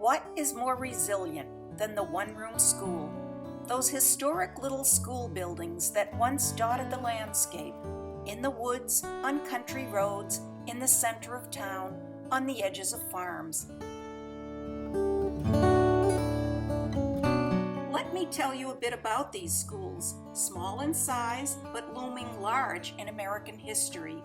What is more resilient than the one-room school? Those historic little school buildings that once dotted the landscape, in the woods, on country roads, in the center of town, on the edges of farms. Let me tell you a bit about these schools, small in size but looming large in American history.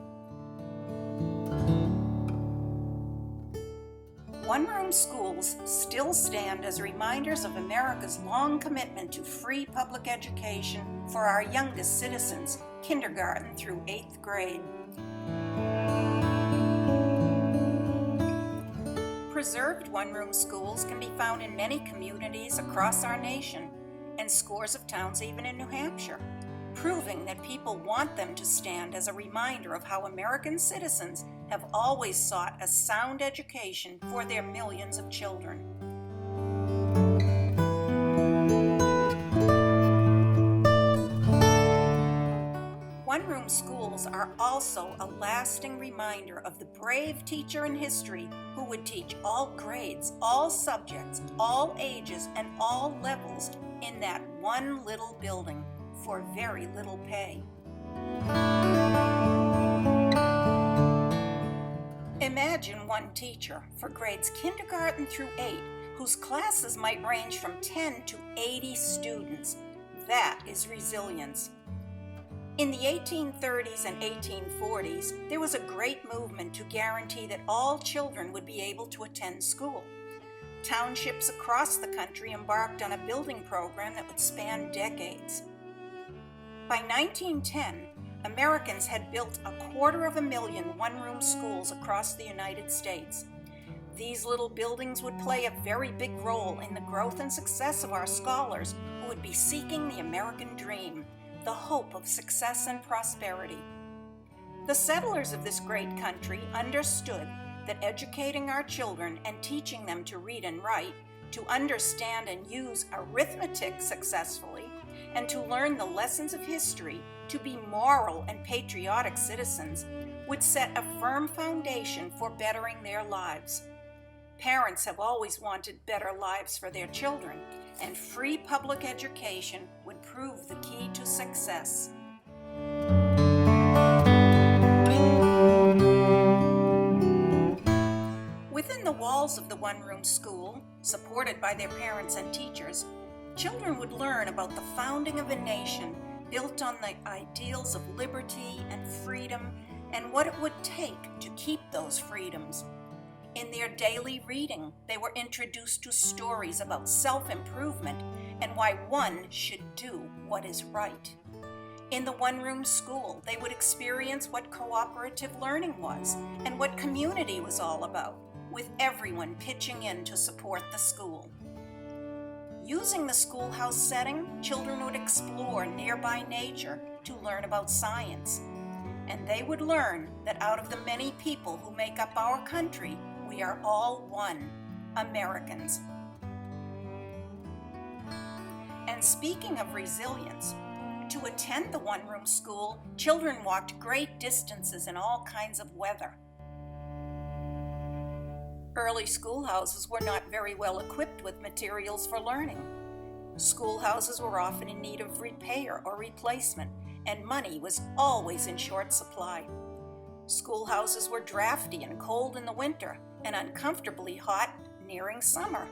One-room schools still stand as reminders of America's long commitment to free public education for our youngest citizens, kindergarten through 8th grade. Preserved one-room schools can be found in many communities across our nation, and scores of towns even in New Hampshire, proving that people want them to stand as a reminder of how American citizens have always sought a sound education for their millions of children. One-room schools are also a lasting reminder of the brave teacher in history who would teach all grades, all subjects, all ages, and all levels in that one little building for very little pay. Imagine one teacher for grades kindergarten through 8 whose classes might range from 10 to 80 students. That is resilience. In the 1830s and 1840s, there was a great movement to guarantee that all children would be able to attend school. Townships across the country embarked on a building program that would span decades. By 1910, Americans had built 250,000 one-room schools across the United States. These little buildings would play a very big role in the growth and success of our scholars who would be seeking the American dream, the hope of success and prosperity. The settlers of this great country understood that educating our children and teaching them to read and write, to understand and use arithmetic successfully, and to learn the lessons of history, to be moral and patriotic citizens, would set a firm foundation for bettering their lives. Parents have always wanted better lives for their children, and free public education would prove the key to success. Within the walls of the one-room school, supported by their parents and teachers, children would learn about the founding of a nation built on the ideals of liberty and freedom and what it would take to keep those freedoms. In their daily reading, they were introduced to stories about self-improvement and why one should do what is right. In the one-room school, they would experience what cooperative learning was and what community was all about, with everyone pitching in to support the school. Using the schoolhouse setting, children would explore nearby nature to learn about science. And they would learn that out of the many people who make up our country, we are all one, Americans. And speaking of resilience, to attend the one-room school, children walked great distances in all kinds of weather. Early schoolhouses were not very well equipped with materials for learning. Schoolhouses were often in need of repair or replacement, and money was always in short supply. Schoolhouses were drafty and cold in the winter, and uncomfortably hot nearing summer.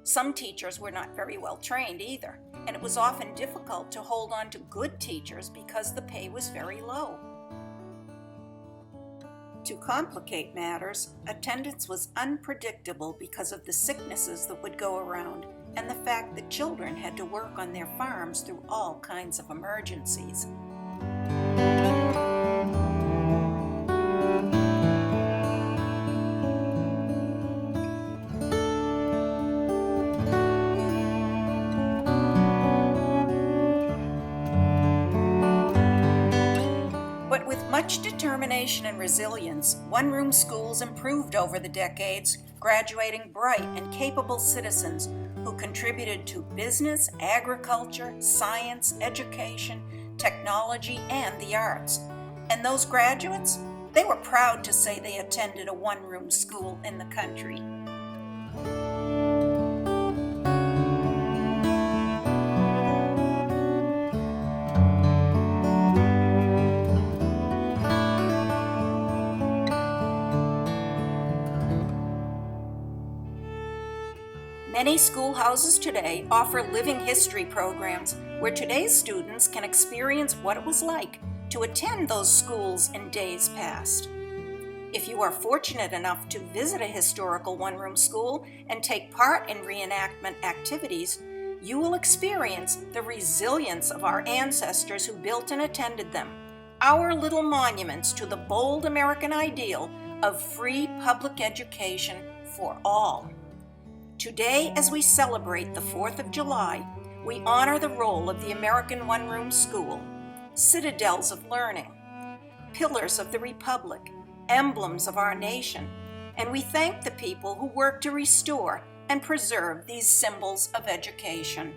Some teachers were not very well trained either, and it was often difficult to hold on to good teachers because the pay was very low. To complicate matters, attendance was unpredictable because of the sicknesses that would go around and the fact that children had to work on their farms through all kinds of emergencies. But with much determination and resilience, one-room schools improved over the decades, graduating bright and capable citizens who contributed to business, agriculture, science, education, technology, and the arts. And those graduates, they were proud to say they attended a one-room school in the country. Many schoolhouses today offer living history programs where today's students can experience what it was like to attend those schools in days past. If you are fortunate enough to visit a historical one-room school and take part in reenactment activities, you will experience the resilience of our ancestors who built and attended them, our little monuments to the bold American ideal of free public education for all. Today, as we celebrate the 4th of July, we honor the role of the American one-room school, citadels of learning, pillars of the Republic, emblems of our nation, and we thank the people who work to restore and preserve these symbols of education.